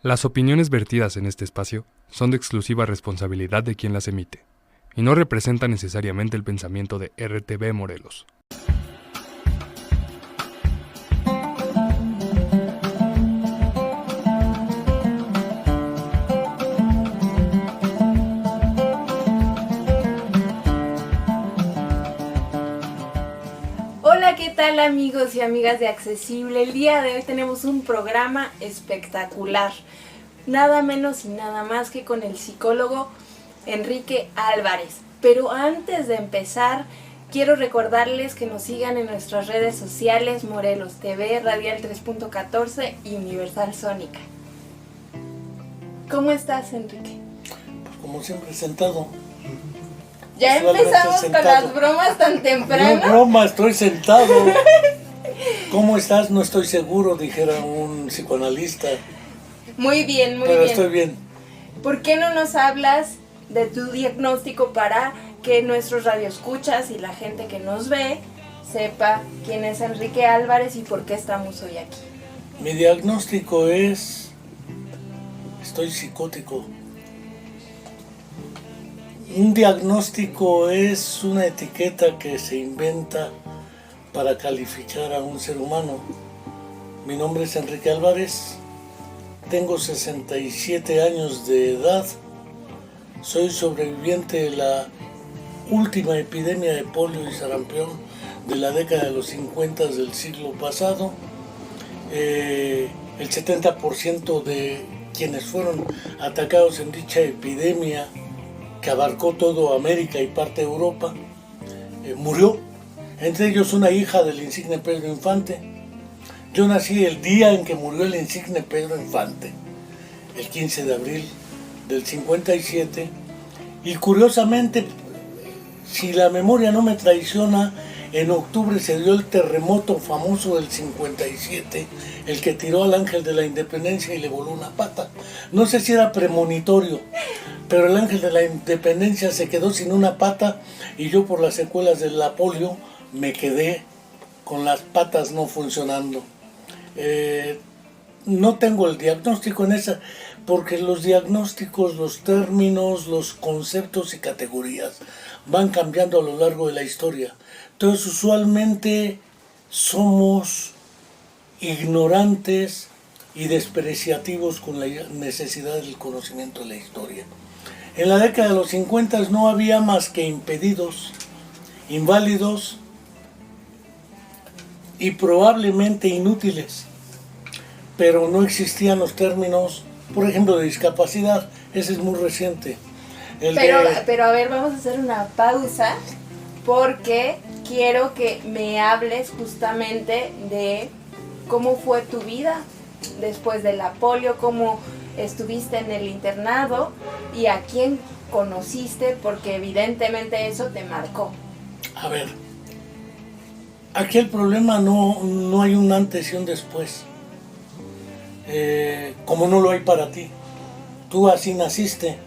Las opiniones vertidas en este espacio son de exclusiva responsabilidad de quien las emite y no representan necesariamente el pensamiento de RTV Morelos. Hola, ¿qué tal amigos y amigas de Accesible? El día de hoy tenemos un programa espectacular, nada menos y nada más que con el psicólogo Enrique Álvarez. Pero antes de empezar, quiero recordarles que nos sigan en nuestras redes sociales: Morelos TV, Radial 3.14 y Universal Sónica. ¿Cómo estás, Enrique? Pues como siempre, sentado. Ya empezamos con las bromas tan temprano. No broma, estoy sentado. ¿Cómo estás? No estoy seguro, dijera un psicoanalista. Muy bien, muy pero bien. Estoy bien. ¿Por qué no nos hablas de tu diagnóstico para que nuestros radioescuchas y la gente que nos ve sepa quién es Enrique Álvarez y por qué estamos hoy aquí? Mi diagnóstico es: estoy psicótico. Un diagnóstico es una etiqueta que se inventa para calificar a un ser humano. Mi nombre es Enrique Álvarez, tengo 67 años de edad, soy sobreviviente de la última epidemia de polio y sarampión de la década de los 50 del siglo pasado. El 70% de quienes fueron atacados en dicha epidemia, que abarcó toda América y parte de Europa, murió. Entre ellos una hija del insigne Pedro Infante. Yo nací el día en que murió el insigne Pedro Infante, el 15 de abril del 57, y curiosamente, si la memoria no me traiciona, en octubre se dio el terremoto famoso del 57, el que tiró al ángel de la independencia y le voló una pata. No sé si era premonitorio, pero el ángel de la independencia se quedó sin una pata y yo, por las secuelas de la polio, me quedé con las patas no funcionando. No tengo el diagnóstico en esa, porque los diagnósticos, los términos, los conceptos y categorías van cambiando a lo largo de la historia. Entonces, usualmente somos ignorantes y despreciativos con la necesidad del conocimiento de la historia. En la década de los 50 no había más que impedidos, inválidos y probablemente inútiles, pero no existían los términos, por ejemplo, de discapacidad. Ese es muy reciente. Pero a ver, vamos a hacer una pausa porque quiero que me hables justamente de cómo fue tu vida después de la polio, cómo estuviste en el internado y a quién conociste, porque evidentemente eso te marcó. A ver, aquí el problema no hay un antes y un después, como no lo hay para ti. Tú así naciste,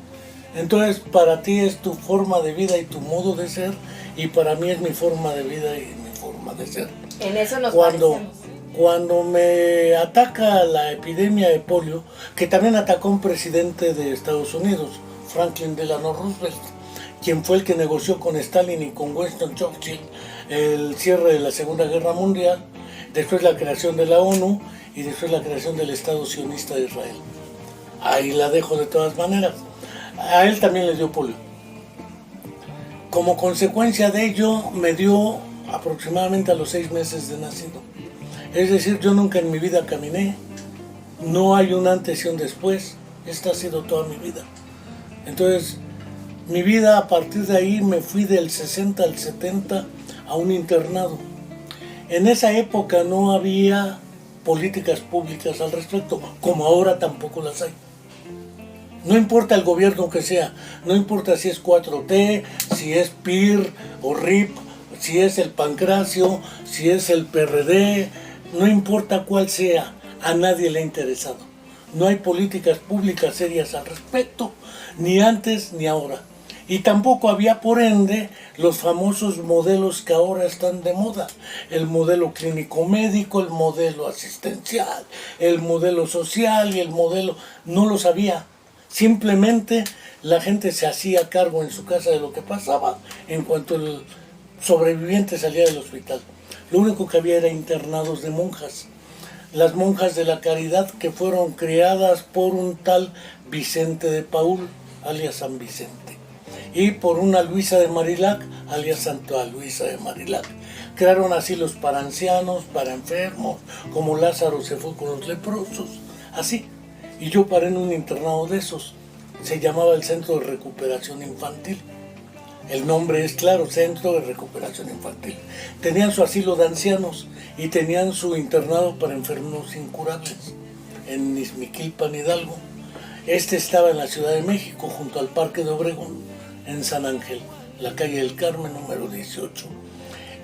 entonces para ti es tu forma de vida y tu modo de ser, y para mí es mi forma de vida y mi forma de ser. En eso nos parecemos. Cuando me ataca la epidemia de polio, que también atacó un presidente de Estados Unidos, Franklin Delano Roosevelt, quien fue el que negoció con Stalin y con Winston Churchill el cierre de la Segunda Guerra Mundial, después la creación de la ONU y después la creación del Estado sionista de Israel. Ahí la dejo de todas maneras. A él también le dio polio. Como consecuencia de ello, me dio aproximadamente a los 6 meses de nacido. Es decir, yo nunca en mi vida caminé, no hay un antes y un después, esta ha sido toda mi vida. Entonces, mi vida a partir de ahí me fui del 60 al 70 a un internado. En esa época no había políticas públicas al respecto, como ahora tampoco las hay. No importa el gobierno que sea, no importa si es 4T, si es PIR o RIP, si es el Pancracio, si es el PRD, no importa cuál sea, a nadie le ha interesado. No hay políticas públicas serias al respecto, ni antes ni ahora. Y tampoco había, por ende, los famosos modelos que ahora están de moda. El modelo clínico médico, el modelo asistencial, el modelo social y el modelo... No los había. Simplemente la gente se hacía cargo en su casa de lo que pasaba en cuanto el sobreviviente salía del hospital. Lo único que había era internados de monjas. Las monjas de la caridad que fueron creadas por un tal Vicente de Paúl, alias San Vicente. Y por una Luisa de Marilac, alias Santa Luisa de Marilac. Crearon asilos para ancianos, para enfermos, como Lázaro se fue con los leprosos, así. Y yo paré en un internado de esos. Se llamaba el Centro de Recuperación Infantil. El nombre es claro, Centro de Recuperación Infantil. Tenían su asilo de ancianos y tenían su internado para enfermos incurables en Izmiquilpan, Hidalgo. Este estaba en la Ciudad de México, junto al Parque de Obregón, en San Ángel, la calle del Carmen, número 18.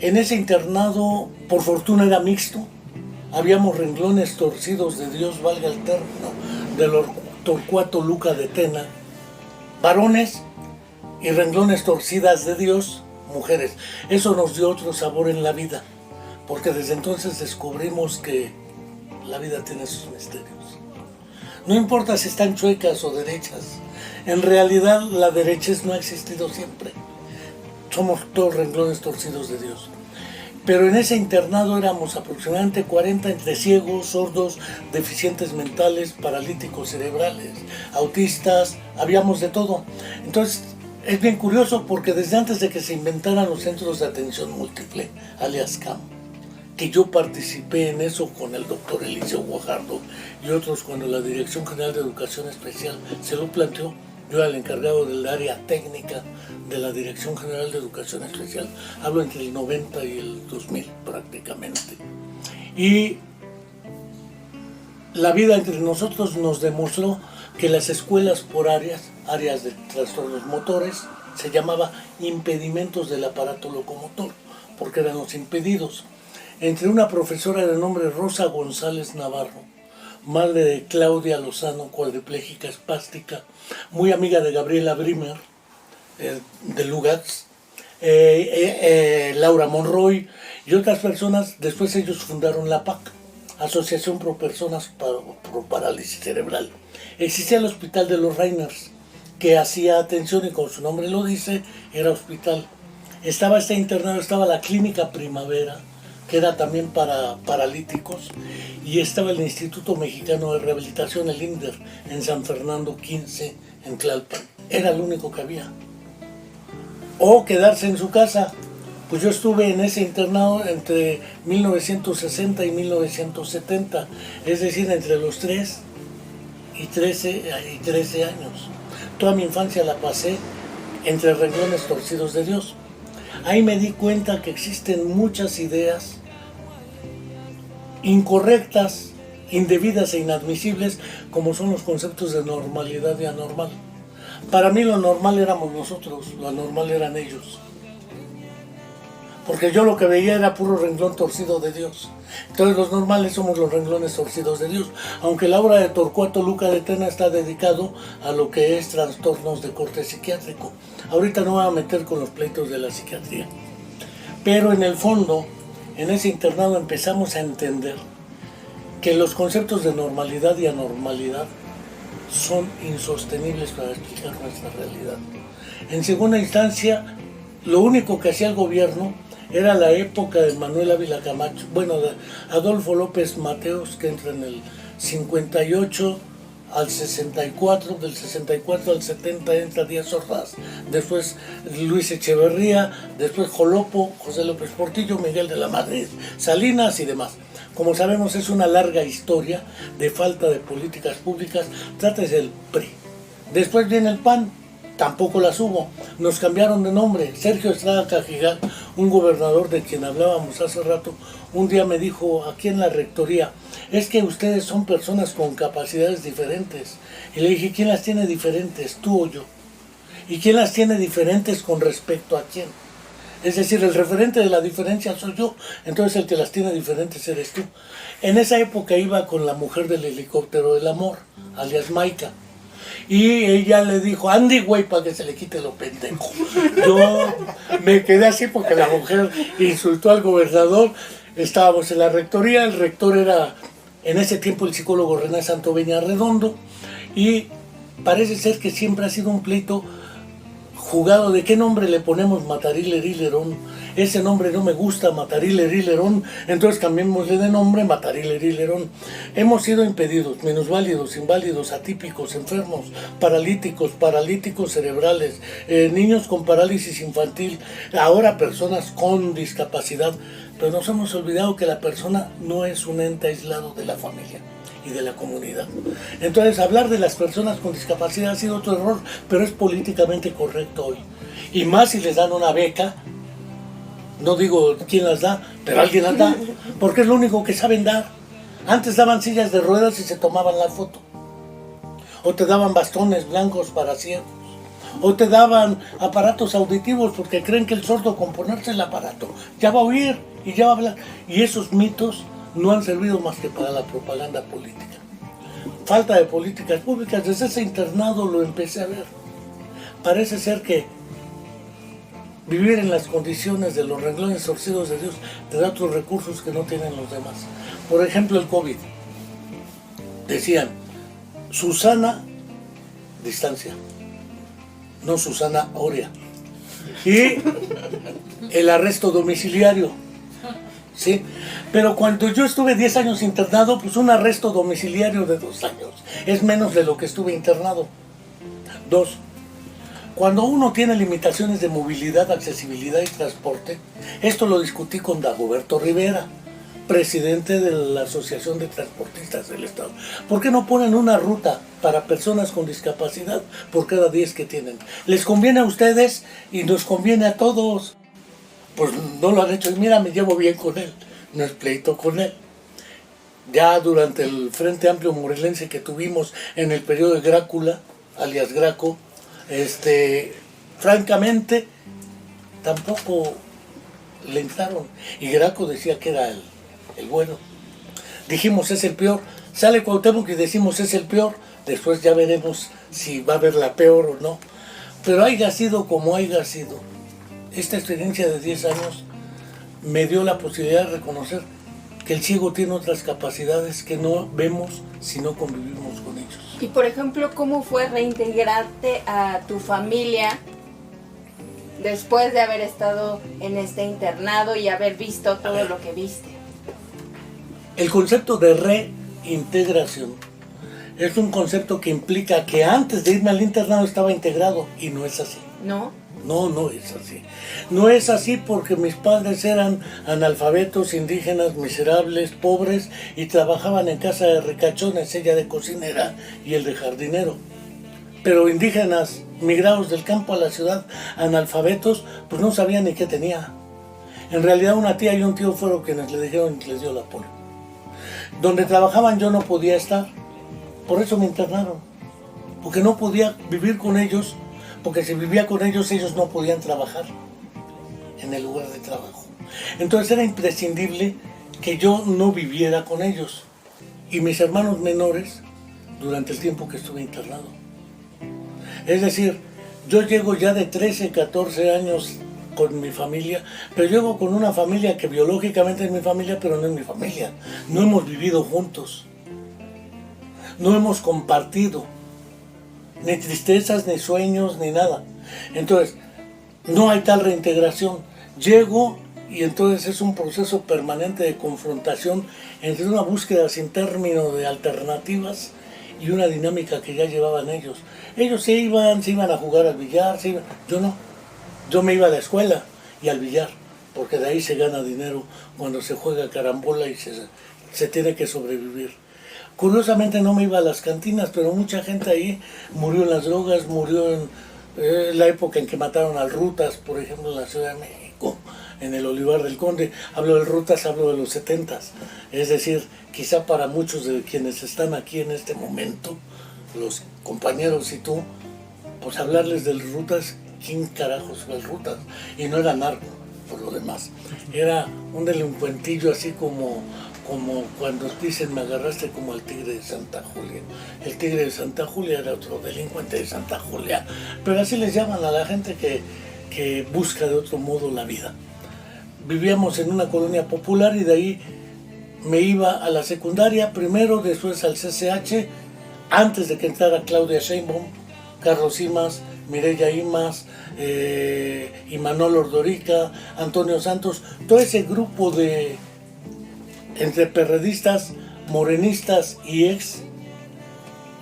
En ese internado, por fortuna, era mixto. Habíamos renglones torcidos de Dios, valga el término, del Torcuato Luca de Tena, varones, y renglones torcidas de Dios, mujeres. Eso nos dio otro sabor en la vida, porque desde entonces descubrimos que la vida tiene sus misterios. No importa si están chuecas o derechas, en realidad la derechez no ha existido siempre. Somos todos renglones torcidos de Dios. Pero en ese internado éramos aproximadamente 40 entre ciegos, sordos, deficientes mentales, paralíticos cerebrales, autistas, habíamos de todo. Entonces es bien curioso porque desde antes de que se inventaran los centros de atención múltiple, alias CAM, que yo participé en eso con el doctor Eliseo Guajardo y otros cuando la Dirección General de Educación Especial se lo planteó. Yo era el encargado del área técnica de la Dirección General de Educación Especial. Hablo entre el 90 y el 2000 prácticamente. Y la vida entre nosotros nos demostró que las escuelas por áreas de trastornos motores, se llamaba impedimentos del aparato locomotor, porque eran los impedidos. Entre una profesora de nombre Rosa González Navarro, madre de Claudia Lozano, cuadriplégica espástica, muy amiga de Gabriela Brimer, de Lugats, Laura Monroy y otras personas. Después ellos fundaron la PAC, Asociación Pro Personas Pro Parálisis Cerebral. Existía el Hospital de los Rainers, que hacía atención y como su nombre lo dice, era hospital. Estaba este internado, estaba la Clínica Primavera, que era también para paralíticos, y estaba el Instituto Mexicano de Rehabilitación, el INDER, en San Fernando 15, en Tlalpan. Era lo único que había. O quedarse en su casa. Pues yo estuve en ese internado entre 1960 y 1970, es decir, entre los 3 y 13 años. Toda mi infancia la pasé entre renglones torcidos de Dios. Ahí me di cuenta que existen muchas ideas incorrectas, indebidas e inadmisibles, como son los conceptos de normalidad y anormal. Para mí lo normal éramos nosotros, lo anormal eran ellos. Porque yo lo que veía era puro renglón torcido de Dios. Entonces los normales somos los renglones torcidos de Dios. Aunque la obra de Torcuato Luca de Tena está dedicado a lo que es trastornos de corte psiquiátrico. Ahorita no me voy a meter con los pleitos de la psiquiatría. Pero en el fondo, en ese internado empezamos a entender que los conceptos de normalidad y anormalidad son insostenibles para explicar nuestra realidad. En segunda instancia, lo único que hacía el gobierno era la época de Manuel Ávila Camacho, bueno, de Adolfo López Mateos, que entra en el 58 al 64, del 64 al 70 entra Díaz Ordaz, después Luis Echeverría, después Jolopo, José López Portillo, Miguel de la Madrid, Salinas y demás. Como sabemos, es una larga historia de falta de políticas públicas. Trátese del PRI. Después viene el PAN, tampoco las hubo. Nos cambiaron de nombre. Sergio Estrada Cajigal, un gobernador de quien hablábamos hace rato, un día me dijo aquí en la rectoría, es que ustedes son personas con capacidades diferentes. Y le dije, ¿quién las tiene diferentes, tú o yo? ¿Y quién las tiene diferentes con respecto a quién? Es decir, el referente de la diferencia soy yo, entonces el que las tiene diferentes eres tú. En esa época iba con la mujer del helicóptero del amor, alias Maika. Y ella le dijo, Andy, güey, para que se le quite lo pendejo. Yo me quedé así porque la mujer insultó al gobernador. Estábamos en la rectoría, el rector era en ese tiempo el psicólogo René Santoveña Redondo, y parece ser que siempre ha sido un pleito jugado de qué nombre le ponemos Matarile Rilerón. Ese nombre no me gusta, Matarile Rilerón, entonces cambiémosle de nombre, Matarile Rilerón. Hemos sido impedidos, minusválidos, inválidos, atípicos, enfermos, paralíticos cerebrales, niños con parálisis infantil, ahora personas con discapacidad, pero nos hemos olvidado que la persona no es un ente aislado de la familia y de la comunidad. Entonces hablar de las personas con discapacidad ha sido otro error, pero es políticamente correcto hoy. Y más si les dan una beca, no digo quién las da, pero alguien las da, porque es lo único que saben dar. Antes daban sillas de ruedas y se tomaban la foto. O te daban bastones blancos para ciegos. O te daban aparatos auditivos porque creen que el sordo con ponerse el aparato ya va a oír y ya va a hablar. Y esos mitos no han servido más que para la propaganda política. Falta de políticas públicas. Desde ese internado lo empecé a ver. Parece ser que vivir en las condiciones de los renglones torcidos de Dios te da otros recursos que no tienen los demás. Por ejemplo, el COVID. Decían, Susana, distancia. No Susana Oria. Y el arresto domiciliario. ¿Sí? Pero cuando yo estuve 10 años internado, pues un arresto domiciliario de 2 años es menos de lo que estuve internado. 2. Cuando uno tiene limitaciones de movilidad, accesibilidad y transporte, esto lo discutí con Dagoberto Rivera, presidente de la Asociación de Transportistas del Estado. ¿Por qué no ponen una ruta para personas con discapacidad por cada 10 que tienen? Les conviene a ustedes y nos conviene a todos. Pues no lo han hecho y mira, me llevo bien con él, no es pleito con él. Ya durante el Frente Amplio Morelense que tuvimos en el periodo de Grácula, alias Graco, francamente tampoco le entraron. Y Graco decía que era el bueno. Dijimos es el peor. Sale Cuauhtémoc y decimos es el peor. Después ya veremos si va a haber la peor o no. Pero haya sido como haya sido, esta experiencia de 10 años me dio la posibilidad de reconocer que el ciego tiene otras capacidades que no vemos si no convivimos con ellos. Y por ejemplo, ¿cómo fue reintegrarte a tu familia después de haber estado en este internado y haber visto todo lo que viste? El concepto de reintegración es un concepto que implica que antes de irme al internado estaba integrado y no es así. ¿No? No es así. No es así porque mis padres eran analfabetos, indígenas, miserables, pobres y trabajaban en casa de ricachones, ella de cocinera y el de jardinero. Pero indígenas, migrados del campo a la ciudad, analfabetos, pues no sabían ni qué tenía. En realidad una tía y un tío fueron quienes le dijeron que les dio la polio. Donde trabajaban yo no podía estar, por eso me internaron, porque no podía vivir con ellos. Porque si vivía con ellos, ellos no podían trabajar en el lugar de trabajo. Entonces era imprescindible que yo no viviera con ellos. Y mis hermanos menores, durante el tiempo que estuve internado. Es decir, yo llego ya de 13, 14 años con mi familia, pero llego con una familia que biológicamente es mi familia, pero no es mi familia. No hemos vivido juntos. No hemos compartido. Ni tristezas, ni sueños, ni nada. Entonces, no hay tal reintegración. Llego y entonces es un proceso permanente de confrontación entre una búsqueda sin término de alternativas y una dinámica que ya llevaban ellos. Ellos se iban a jugar al billar, yo no. Yo me iba a la escuela y al billar, porque de ahí se gana dinero cuando se juega carambola y se tiene que sobrevivir. Curiosamente no me iba a las cantinas, pero mucha gente ahí murió en las drogas, murió en la época en que mataron al Rutas, por ejemplo, en la Ciudad de México, en el Olivar del Conde. Hablo del Rutas, hablo de los 70s. Es decir, quizá para muchos de quienes están aquí en este momento, los compañeros y tú, pues hablarles del Rutas, ¿quién carajos fue el Rutas? Y no era narco, por lo demás. Era un delincuentillo así como como cuando dicen me agarraste como el tigre de Santa Julia. El tigre de Santa Julia era otro delincuente de Santa Julia, pero así les llaman a la gente que busca de otro modo la vida. Vivíamos en una colonia popular y de ahí me iba a la secundaria, primero, después al CCH, antes de que entrara Claudia Sheinbaum, Carlos Imas, Mireya Imas, Imanol Ordorica, Antonio Santos, todo ese grupo de entre perredistas, morenistas y ex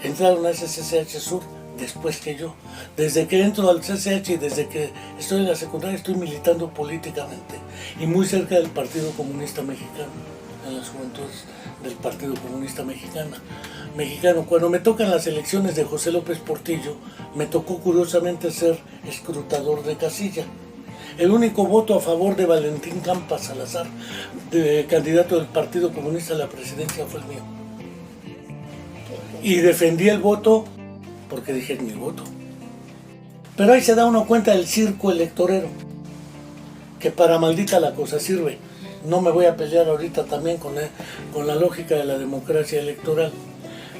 entraron a ese CCH Sur después que yo. Desde que entro al CCH y desde que estoy en la secundaria estoy militando políticamente y muy cerca del Partido Comunista Mexicano, en las juventudes del Partido Comunista Mexicano. Cuando me tocan las elecciones de José López Portillo, me tocó curiosamente ser escrutador de casilla. El único voto a favor de Valentín Campas Salazar, de candidato del Partido Comunista a la presidencia, fue el mío. Y defendí el voto porque dije es mi voto. Pero ahí se da uno cuenta del circo electorero, que para maldita la cosa sirve. No me voy a pelear ahorita también con la lógica de la democracia electoral.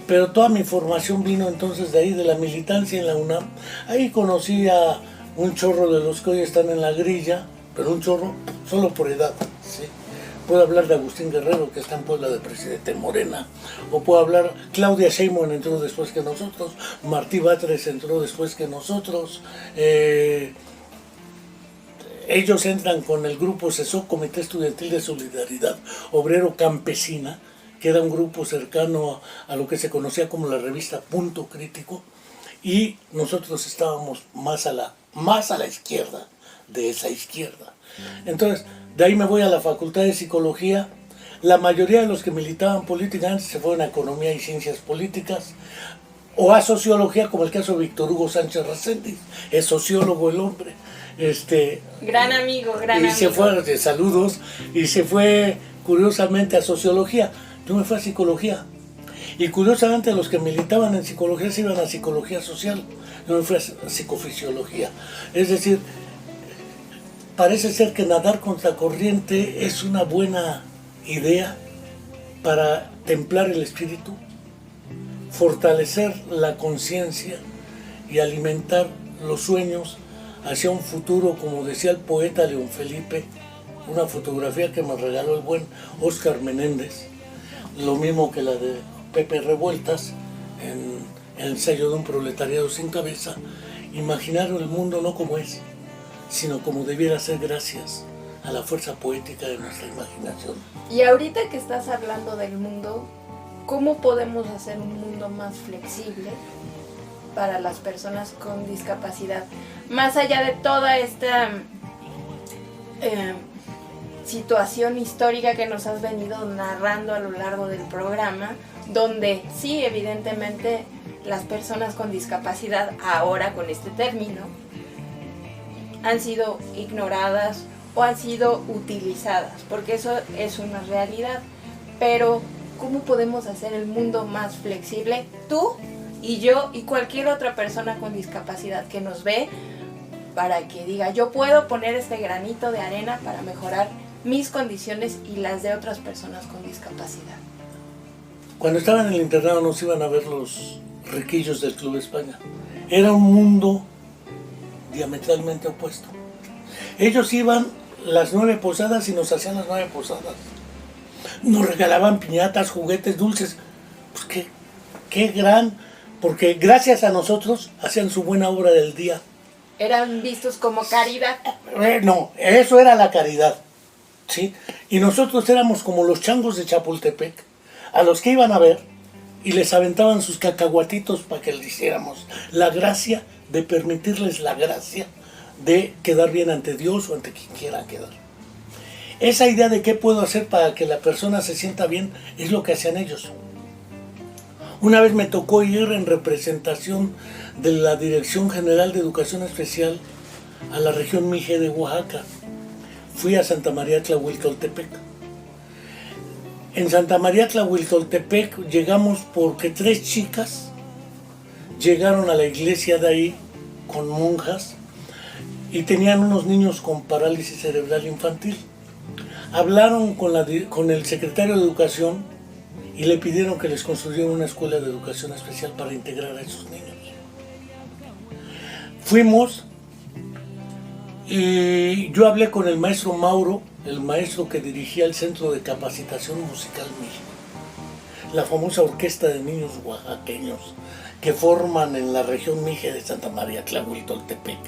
Pero toda mi formación vino entonces de ahí, de la militancia en la UNAM. Ahí conocí a un chorro de los que hoy están en la grilla, pero un chorro solo por edad, ¿sí? Puedo hablar de Agustín Guerrero, que está en Puebla de presidente Morena, o puedo hablar, Claudia Sheinbaum entró después que nosotros, Martí Batres entró después que nosotros, ellos entran con el grupo CESO, Comité Estudiantil de Solidaridad Obrero Campesina, que era un grupo cercano a lo que se conocía como la revista Punto Crítico, y nosotros estábamos más a la izquierda de esa izquierda. Entonces, de ahí me voy a la Facultad de Psicología. La mayoría de los que militaban políticamente se fueron a Economía y Ciencias Políticas, o a Sociología, como el caso de Víctor Hugo Sánchez Reséndiz, es sociólogo el hombre. Gran amigo. Se fue, saludos, y se fue curiosamente a Sociología. Yo me fui a Psicología. Y curiosamente los que militaban en Psicología se iban a Psicología Social. Yo me fui a Psicofisiología. Es decir, parece ser que nadar contra corriente es una buena idea para templar el espíritu, fortalecer la conciencia y alimentar los sueños hacia un futuro, como decía el poeta León Felipe, una fotografía que me regaló el buen Óscar Menéndez, lo mismo que la de Pepe Revueltas en El ensayo de un proletariado sin cabeza. Imaginar el mundo no como es, sino como debiera ser, gracias a la fuerza poética de nuestra imaginación. Y ahorita que estás hablando del mundo, ¿cómo podemos hacer un mundo más flexible para las personas con discapacidad? Más allá de toda esta situación histórica que nos has venido narrando a lo largo del programa, donde sí, evidentemente, las personas con discapacidad, ahora con este término, han sido ignoradas o han sido utilizadas, porque eso es una realidad. Pero, ¿cómo podemos hacer el mundo más flexible? Tú y yo y cualquier otra persona con discapacidad que nos ve, para que diga, yo puedo poner este granito de arena para mejorar mis condiciones y las de otras personas con discapacidad. Cuando estaban en el internado nos iban a ver los riquillos del Club España. Era un mundo diametralmente opuesto. Ellos iban las 9 posadas y nos hacían las 9 posadas. Nos regalaban piñatas, juguetes, dulces. Pues qué gran, porque gracias a nosotros hacían su buena obra del día. Eran vistos como caridad. No, eso era la caridad, ¿sí? Y nosotros éramos como los changos de Chapultepec, a los que iban a ver y les aventaban sus cacahuatitos para que les hiciéramos la gracia de permitirles la gracia de quedar bien ante Dios o ante quien quiera quedar. Esa idea de qué puedo hacer para que la persona se sienta bien es lo que hacían ellos. Una vez me tocó ir en representación de la Dirección General de Educación Especial a la región Mije de Oaxaca. Fui a Santa María Tlahuiltoltepec. En Santa María Tlahuiltoltepec llegamos porque 3 chicas llegaron a la iglesia de ahí con monjas y tenían unos niños con parálisis cerebral infantil. hablaron con el secretario de Educación y le pidieron que les construyeran una escuela de educación especial para integrar a esos niños. Fuimos y yo hablé con el maestro Mauro, el maestro que dirigía el Centro de Capacitación Musical México, la famosa orquesta de niños oaxaqueños que forman en la región Mije de Santa María Tlahuitoltepec,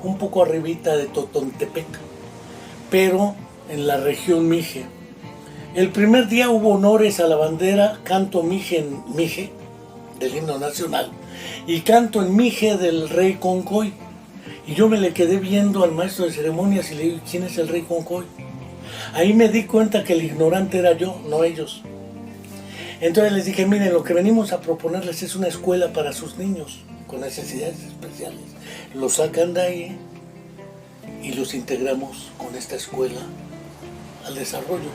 un poco arribita de Totontepec, pero en la región Mije. El primer día hubo honores a la bandera, canto Mije en Mije, del himno nacional, y canto en Mije del rey Concoy. Y yo me le quedé viendo al maestro de ceremonias y le digo, ¿quién es el rey Concoy? Ahí me di cuenta que el ignorante era yo, no ellos. Entonces les dije, miren, lo que venimos a proponerles es una escuela para sus niños con necesidades especiales. Los sacan de ahí y los integramos con esta escuela al desarrollo.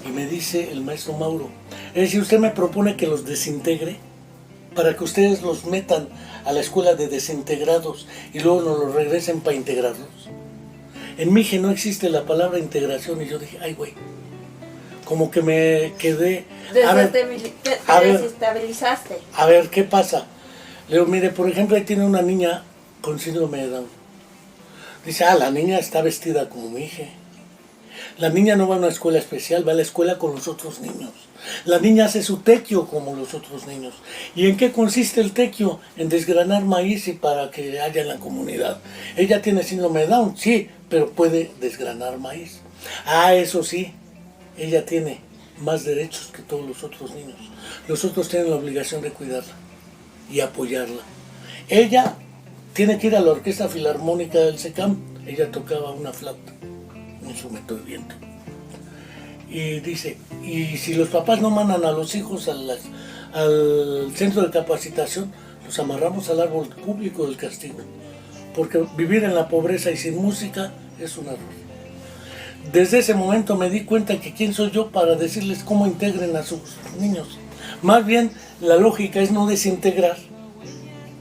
Y me dice el maestro Mauro, es decir, usted me propone que los desintegre para que ustedes los metan a la escuela de desintegrados y luego nos los regresen para integrarlos. En Mije no existe la palabra integración y yo dije, ay güey, como que me quedé... Desestabilizaste. A ver, ¿qué pasa? Le digo, mire, por ejemplo, ahí tiene una niña con síndrome de Down. Dice, la niña está vestida como Mije. La niña no va a una escuela especial, va a la escuela con los otros niños. La niña hace su tequio como los otros niños. ¿Y en qué consiste el tequio? En desgranar maíz y para que haya en la comunidad. Ella tiene síndrome de Down, sí, pero puede desgranar maíz. Eso sí, ella tiene más derechos que todos los otros niños. Los otros tienen la obligación de cuidarla y apoyarla. Ella tiene que ir a la Orquesta Filarmónica del SECAM. Ella tocaba una flauta, un instrumento de viento. Y dice, y si los papás no mandan a los hijos al centro de capacitación, los amarramos al árbol público del castigo. Porque vivir en la pobreza y sin música es un error. Desde ese momento me di cuenta que quién soy yo para decirles cómo integren a sus niños. Más bien, la lógica es no desintegrar,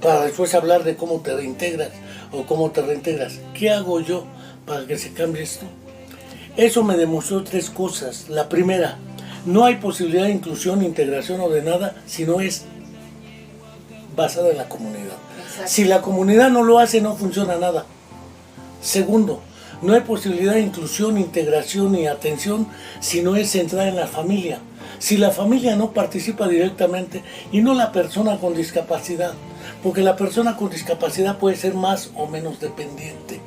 para después hablar de cómo te reintegras o cómo te reintegras. ¿Qué hago yo para que se cambie esto? Eso me demostró tres cosas. La primera, no hay posibilidad de inclusión, integración o de nada si no es basada en la comunidad. Exacto. Si la comunidad no lo hace, no funciona nada. Segundo, no hay posibilidad de inclusión, integración y atención si no es centrada en la familia. Si la familia no participa directamente y no la persona con discapacidad, porque la persona con discapacidad puede ser más o menos dependiente.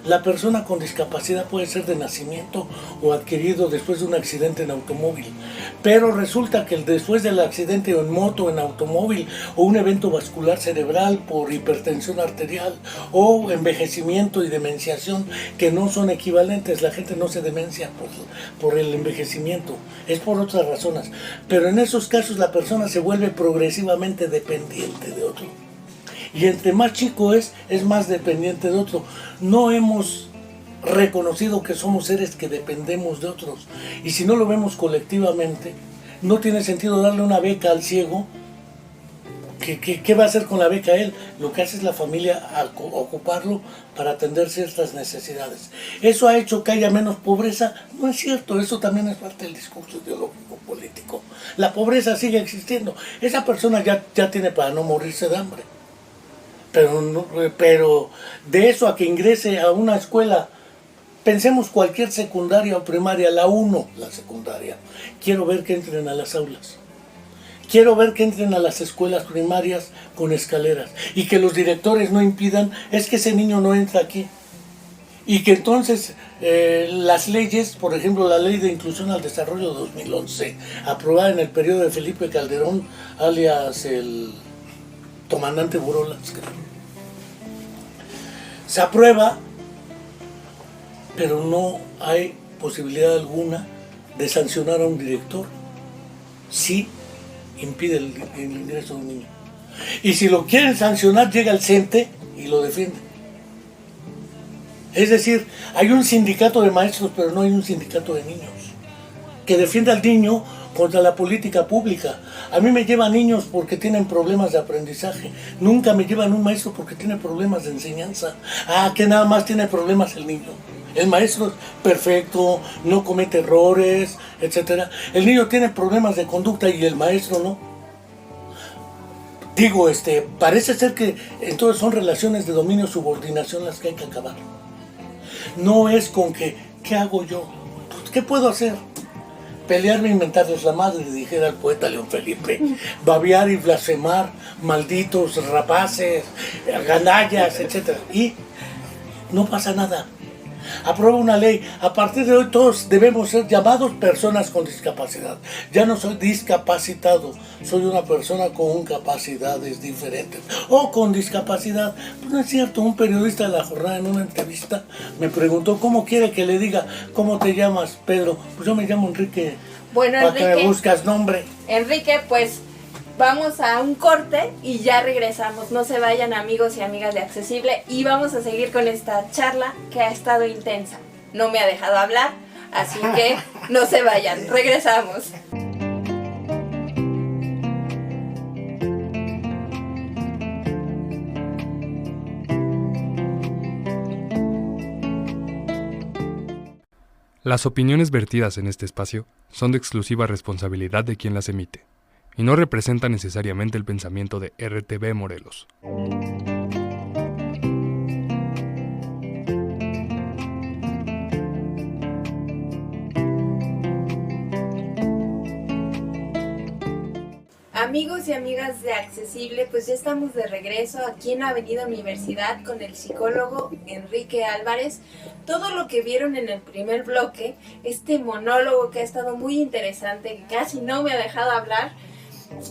La persona con discapacidad puede ser de nacimiento o adquirido después de un accidente en automóvil. Pero resulta que después del accidente en moto, en automóvil, o un evento vascular cerebral por hipertensión arterial, o envejecimiento y demenciación, que no son equivalentes, la gente no se demencia por el envejecimiento, es por otras razones. Pero en esos casos la persona se vuelve progresivamente dependiente de otro. Y entre más chico es más dependiente de otro. No hemos reconocido que somos seres que dependemos de otros. Y si no lo vemos colectivamente, no tiene sentido darle una beca al ciego. ¿Qué va a hacer con la beca él? Lo que hace es la familia ocuparlo para atender ciertas necesidades. ¿Eso ha hecho que haya menos pobreza? No es cierto, eso también es parte del discurso ideológico político. La pobreza sigue existiendo. Esa persona ya tiene para no morirse de hambre. Pero de eso a que ingrese a una escuela, pensemos cualquier secundaria o primaria, la 1, la secundaria. Quiero ver que entren a las aulas. Quiero ver que entren a las escuelas primarias con escaleras. Y que los directores no impidan, es que ese niño no entra aquí. Y que entonces las leyes, por ejemplo la Ley de Inclusión al Desarrollo de 2011, aprobada en el periodo de Felipe Calderón, alias el comandante Burolas, se aprueba, pero no hay posibilidad alguna de sancionar a un director si impide el ingreso de un niño. Y si lo quieren sancionar, llega el CENTE y lo defiende. Es decir, hay un sindicato de maestros, pero no hay un sindicato de niños que defienda al niño contra la política pública. A mí me llevan niños porque tienen problemas de aprendizaje. Nunca me llevan un maestro porque tiene problemas de enseñanza. Que nada más tiene problemas el niño. El maestro es perfecto, no comete errores, etc. El niño tiene problemas de conducta y el maestro no. Digo, parece ser que entonces son relaciones de dominio-subordinación las que hay que acabar. No es con que, ¿qué hago yo? ¿Qué puedo hacer? Pelearme, inventarles la madre, dijera el poeta León Felipe. Babear y blasfemar, malditos, rapaces, gandallas, etc. Y no pasa nada. Aprueba una ley. A partir de hoy todos debemos ser llamados personas con discapacidad. Ya no soy discapacitado, soy una persona con capacidades diferentes. O con discapacidad. Pues no es cierto, un periodista de La Jornada en una entrevista me preguntó cómo quiere que le diga, ¿cómo te llamas, Pedro? Pues yo me llamo Enrique. Bueno, ¿Para qué me buscas nombre? Enrique, pues vamos a un corte y ya regresamos. No se vayan, amigos y amigas de Accesible, y vamos a seguir con esta charla que ha estado intensa. No me ha dejado hablar, así que no se vayan. Regresamos. Las opiniones vertidas en este espacio son de exclusiva responsabilidad de quien las emite y no representan necesariamente el pensamiento de RTV Morelos. Amigos y amigas de Accesible, pues ya estamos de regreso aquí en Avenida Universidad con el psicólogo Enrique Álvarez. Todo lo que vieron en el primer bloque, este monólogo que ha estado muy interesante, que casi no me ha dejado hablar,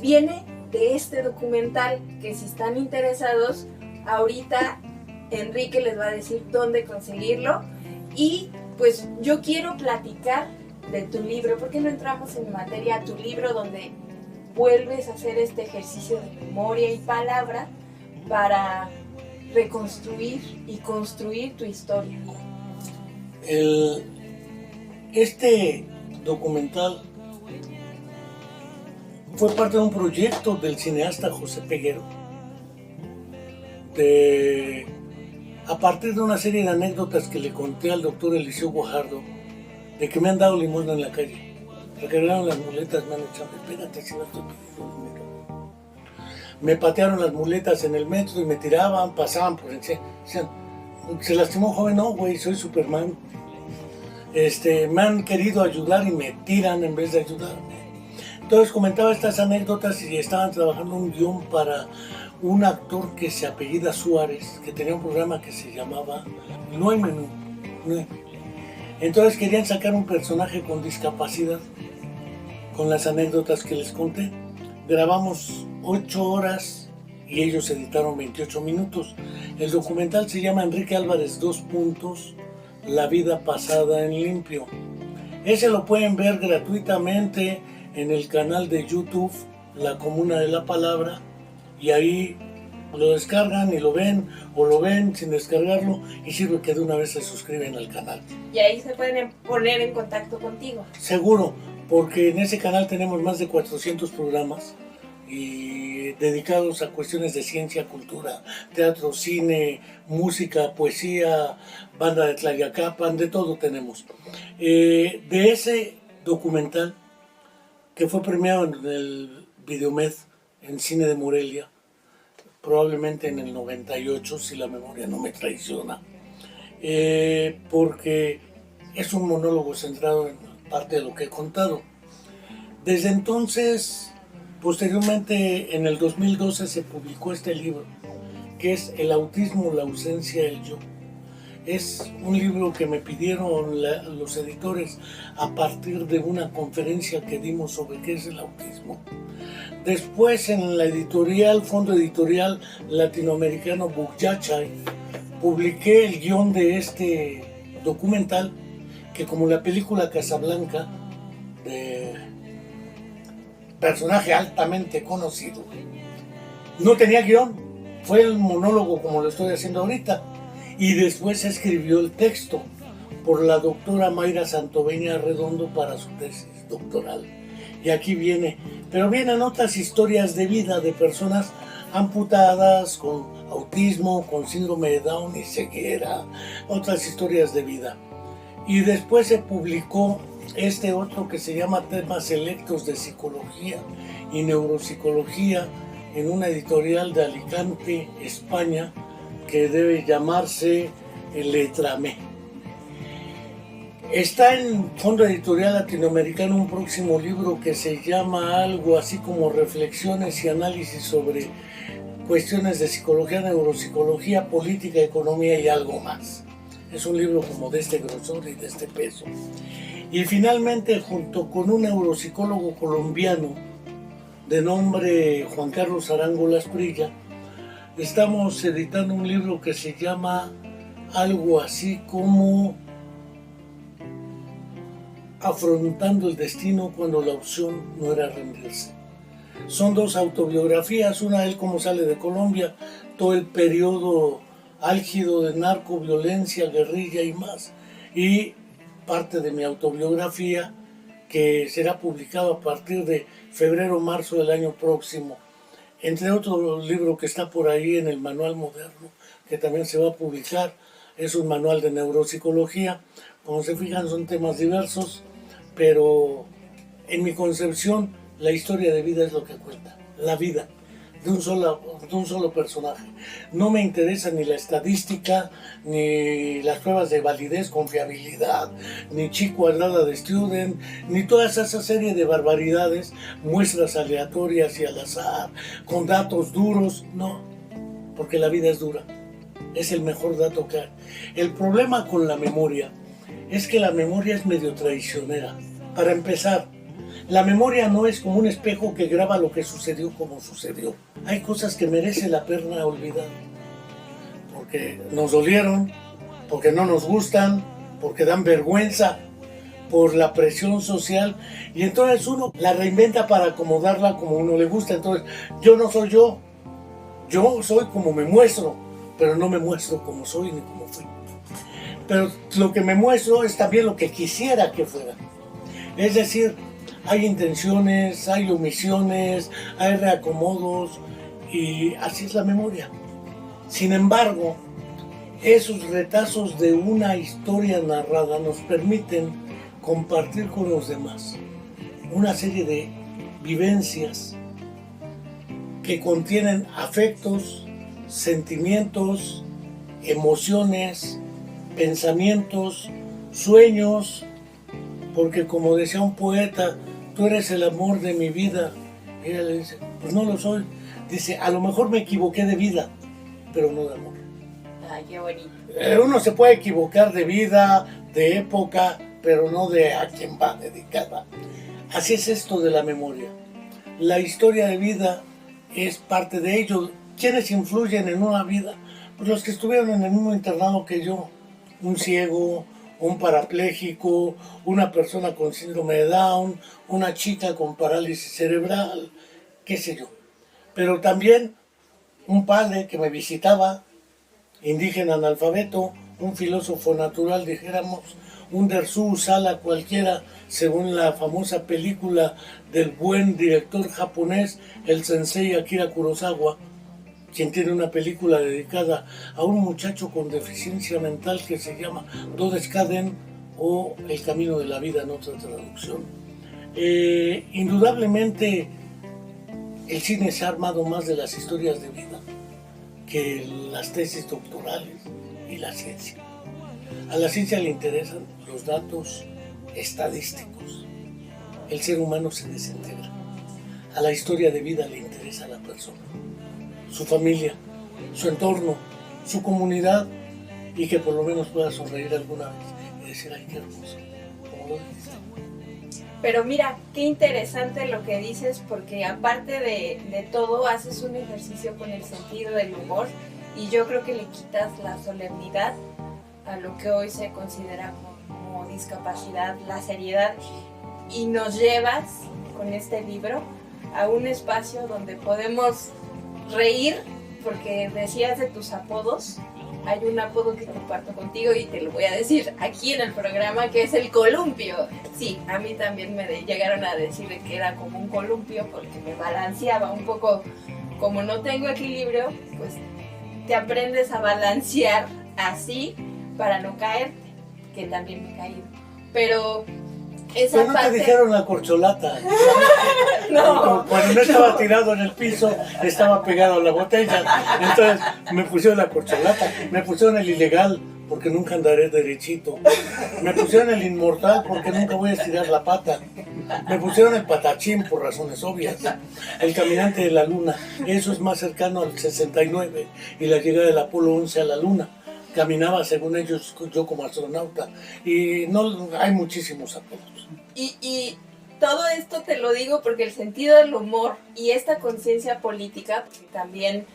viene de este documental que si están interesados, ahorita Enrique les va a decir dónde conseguirlo. Y pues yo quiero platicar de tu libro. ¿Por qué no entramos en materia? Tu libro, donde vuelves a hacer este ejercicio de memoria y palabra para reconstruir y construir tu historia. Este documental fue parte de un proyecto del cineasta José Peguero, a partir de una serie de anécdotas que le conté al doctor Eliseo Guajardo, de que me han dado limosna en la calle. Recargaron las muletas, me han echado, espérate si no estoy pidiendo dinero. Me patearon las muletas en el metro y me tiraban, pasaban por encima. Decían, ¿se lastimó un joven? No, güey, soy Superman. Me han querido ayudar y me tiran en vez de ayudarme. Entonces comentaba estas anécdotas y estaban trabajando un guión para un actor que se apellida Suárez, que tenía un programa que se llamaba No hay menú. No hay. Entonces querían sacar un personaje con discapacidad, con las anécdotas que les conté. Grabamos 8 horas y ellos editaron 28 minutos. El documental se llama Enrique Álvarez : La vida pasada en limpio. Ese lo pueden ver gratuitamente en el canal de YouTube, La Comuna de la Palabra, y ahí lo descargan y lo ven, o lo ven sin descargarlo, y sirve que de una vez se suscriben al canal. Y ahí se pueden poner en contacto contigo. Seguro, porque en ese canal tenemos más de 400 programas y dedicados a cuestiones de ciencia, cultura, teatro, cine, música, poesía, banda de Tlayacapan, de todo tenemos. De ese documental, que fue premiado en el Videomed, en Cine de Morelia, probablemente en el 98, si la memoria no me traiciona, porque es un monólogo centrado en parte de lo que he contado. Desde entonces, posteriormente, en el 2012 se publicó este libro, que es El autismo, la ausencia del yo. Es un libro que me pidieron los editores a partir de una conferencia que dimos sobre qué es el autismo. Después, en la editorial, Fondo Editorial Latinoamericano Bucayachay, publiqué el guión de este documental, que como la película Casablanca, de personaje altamente conocido, no tenía guión, fue el monólogo como lo estoy haciendo ahorita, y después se escribió el texto por la doctora Mayra Santoveña Redondo para su tesis doctoral. Y aquí viene, pero vienen otras historias de vida de personas amputadas, con autismo, con síndrome de Down y ceguera, otras historias de vida. Y después se publicó este otro que se llama Temas Selectos de Psicología y Neuropsicología en una editorial de Alicante, España, que debe llamarse Letramé. Está en Fondo Editorial Latinoamericano un próximo libro que se llama algo así como Reflexiones y Análisis sobre cuestiones de psicología, neuropsicología, política, economía y algo más. Es un libro como de este grosor y de este peso. Y finalmente, junto con un neuropsicólogo colombiano de nombre Juan Carlos Arango Lasprilla, estamos editando un libro que se llama algo así como Afrontando el destino cuando la opción no era rendirse. Son dos autobiografías, una de él como sale de Colombia, todo el periodo álgido de narco, violencia, guerrilla y más, y parte de mi autobiografía que será publicado a partir de febrero o marzo del año próximo, entre otros libros que está por ahí en el Manual Moderno, que también se va a publicar. Es un manual de neuropsicología. Como se fijan, son temas diversos, pero en mi concepción la historia de vida es lo que cuenta, la vida de un solo personaje. No me interesa ni la estadística, ni las pruebas de validez, confiabilidad, ni chi cuadrada de student, ni toda esa serie de barbaridades, muestras aleatorias y al azar, con datos duros. No, porque la vida es dura, es el mejor dato que hay. El problema con la memoria es que la memoria es medio traicionera. Para empezar, la memoria no es como un espejo que graba lo que sucedió como sucedió. Hay cosas que merece la pena olvidar, porque nos dolieron, porque no nos gustan, porque dan vergüenza, por la presión social, y entonces uno la reinventa para acomodarla como uno le gusta. Entonces, yo no soy yo soy como me muestro, pero no me muestro como soy ni como fui. Pero lo que me muestro es también lo que quisiera que fuera. Es decir, hay intenciones, hay omisiones, hay reacomodos, y así es la memoria. Sin embargo, esos retazos de una historia narrada nos permiten compartir con los demás una serie de vivencias que contienen afectos, sentimientos, emociones, pensamientos, sueños, porque como decía un poeta, tú eres el amor de mi vida. Y ella le dice, pues no lo soy. Dice, a lo mejor me equivoqué de vida, pero no de amor. Ay, qué bonito. Uno se puede equivocar de vida, de época, pero no de a quién va dedicada. Así es esto de la memoria. La historia de vida es parte de ello. ¿Quiénes influyen en una vida? Pues los que estuvieron en el mismo internado que yo. Un ciego, un parapléjico, una persona con síndrome de Down, una chica con parálisis cerebral, qué sé yo. Pero también un padre que me visitaba, indígena analfabeto, un filósofo natural, dijéramos, un Dersu Sala cualquiera, según la famosa película del buen director japonés, el sensei Akira Kurosawa, quien tiene una película dedicada a un muchacho con deficiencia mental que se llama Todeskaden o El Camino de la Vida en otra traducción. Indudablemente el cine se ha armado más de las historias de vida que las tesis doctorales y la ciencia. A la ciencia le interesan los datos estadísticos. El ser humano se desintegra. A la historia de vida le interesa a la persona, su familia, su entorno, su comunidad, y que por lo menos pueda sonreír alguna vez y decir, ay, qué hermoso, como lo dijiste. Pero mira, qué interesante lo que dices, porque aparte de todo, haces un ejercicio con el sentido del humor, y yo creo que le quitas la solemnidad a lo que hoy se considera como discapacidad, la seriedad, y nos llevas con este libro a un espacio donde podemos reír, porque decías de tus apodos. Hay un apodo que comparto contigo y te lo voy a decir aquí en el programa, que es el columpio. Sí, a mí también me llegaron a decir que era como un columpio porque me balanceaba un poco. Como no tengo equilibrio, pues te aprendes a balancear así para no caerte. que también me he caído. Pero esa Pero no parte... te dijeron la corcholata. No. Cuando no estaba tirado en el piso, estaba pegado a la botella. Entonces me pusieron la corcholata, me pusieron el ilegal, porque nunca andaré derechito. Me pusieron el inmortal, porque nunca voy a estirar la pata. Me pusieron el patachín por razones obvias. El caminante de la luna, eso es más cercano al 69 y la llegada del Apolo 11 a la luna. Caminaba, según ellos, yo como astronauta. Y no hay muchísimos apodos. Y todo esto te lo digo porque el sentido del humor y esta conciencia política, porque también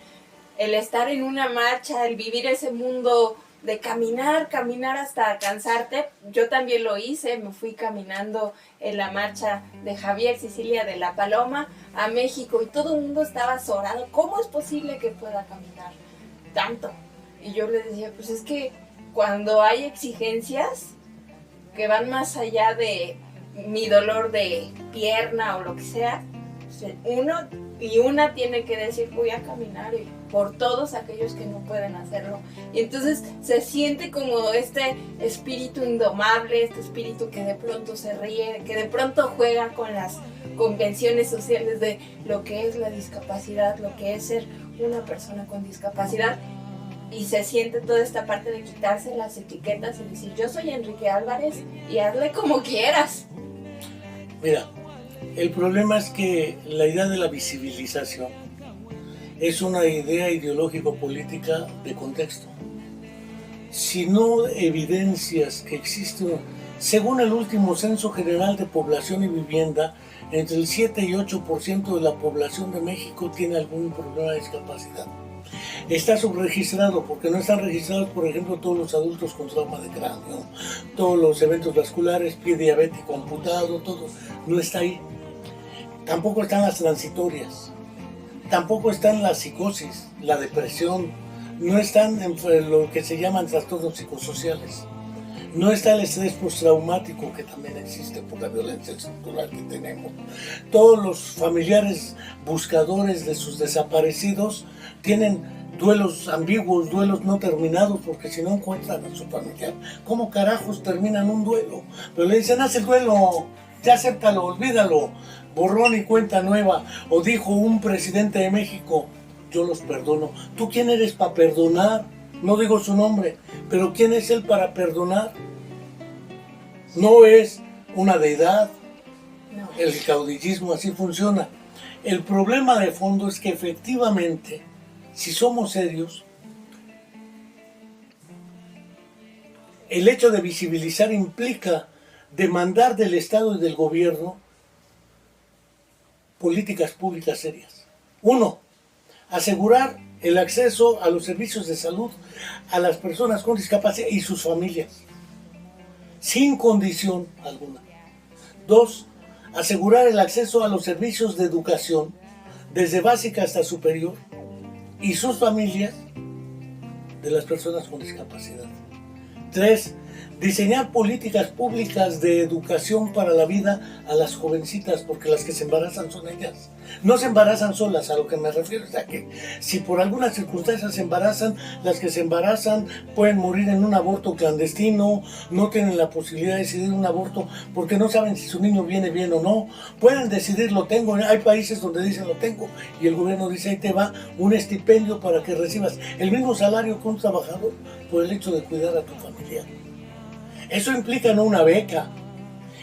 el estar en una marcha, el vivir ese mundo de caminar hasta cansarte, yo también lo hice, me fui caminando en la marcha de Javier Sicilia de La Paloma a México y todo el mundo estaba azorado. ¿Cómo es posible que pueda caminar tanto? Y yo les decía, pues es que cuando hay exigencias que van más allá de mi dolor de pierna o lo que sea, uno y una tiene que decir voy a caminar y por todos aquellos que no pueden hacerlo. Y entonces se siente como este espíritu indomable, este espíritu que de pronto se ríe, que de pronto juega con las convenciones sociales de lo que es la discapacidad, lo que es ser una persona con discapacidad. Y se siente toda esta parte de quitarse las etiquetas y decir yo soy Enrique Álvarez y hazle como quieras. Mira, el problema es que la idea de la visibilización es una idea ideológico-política de contexto. Si no evidencias que existe, según el último Censo General de Población y Vivienda, entre el 7 y 8% de la población de México tiene algún problema de discapacidad. Está subregistrado porque no están registrados, por ejemplo, todos los adultos con trauma de cráneo, todos los eventos vasculares, pie diabético amputado, todo no está ahí. Tampoco están las transitorias, tampoco están la psicosis, la depresión, no están en lo que se llaman trastornos psicosociales. No está el estrés postraumático que también existe por la violencia estructural que tenemos. Todos los familiares buscadores de sus desaparecidos tienen duelos ambiguos, duelos no terminados, porque si no encuentran a su familiar, ¿cómo carajos terminan un duelo? Pero le dicen, haz el duelo, ya acéptalo, olvídalo, borrón y cuenta nueva. O dijo un presidente de México, yo los perdono. ¿Tú quién eres para perdonar? No digo su nombre, pero ¿quién es él para perdonar? No es una deidad. No. El caudillismo así funciona. El problema de fondo es que efectivamente, si somos serios, el hecho de visibilizar implica demandar del Estado y del gobierno políticas públicas serias. Uno, asegurar el acceso a los servicios de salud a las personas con discapacidad y sus familias, sin condición alguna. Dos, asegurar el acceso a los servicios de educación, desde básica hasta superior, y sus familias de las personas con discapacidad. Tres, diseñar políticas públicas de educación para la vida a las jovencitas, porque las que se embarazan son ellas. No se embarazan solas, a lo que me refiero es a que si por alguna circunstancia se embarazan, las que se embarazan pueden morir en un aborto clandestino, no tienen la posibilidad de decidir un aborto porque no saben si su niño viene bien o no. Pueden decidir lo tengo, hay países donde dicen lo tengo y el gobierno dice ahí te va un estipendio para que recibas el mismo salario que un trabajador por el hecho de cuidar a tu familia. Eso implica no una beca,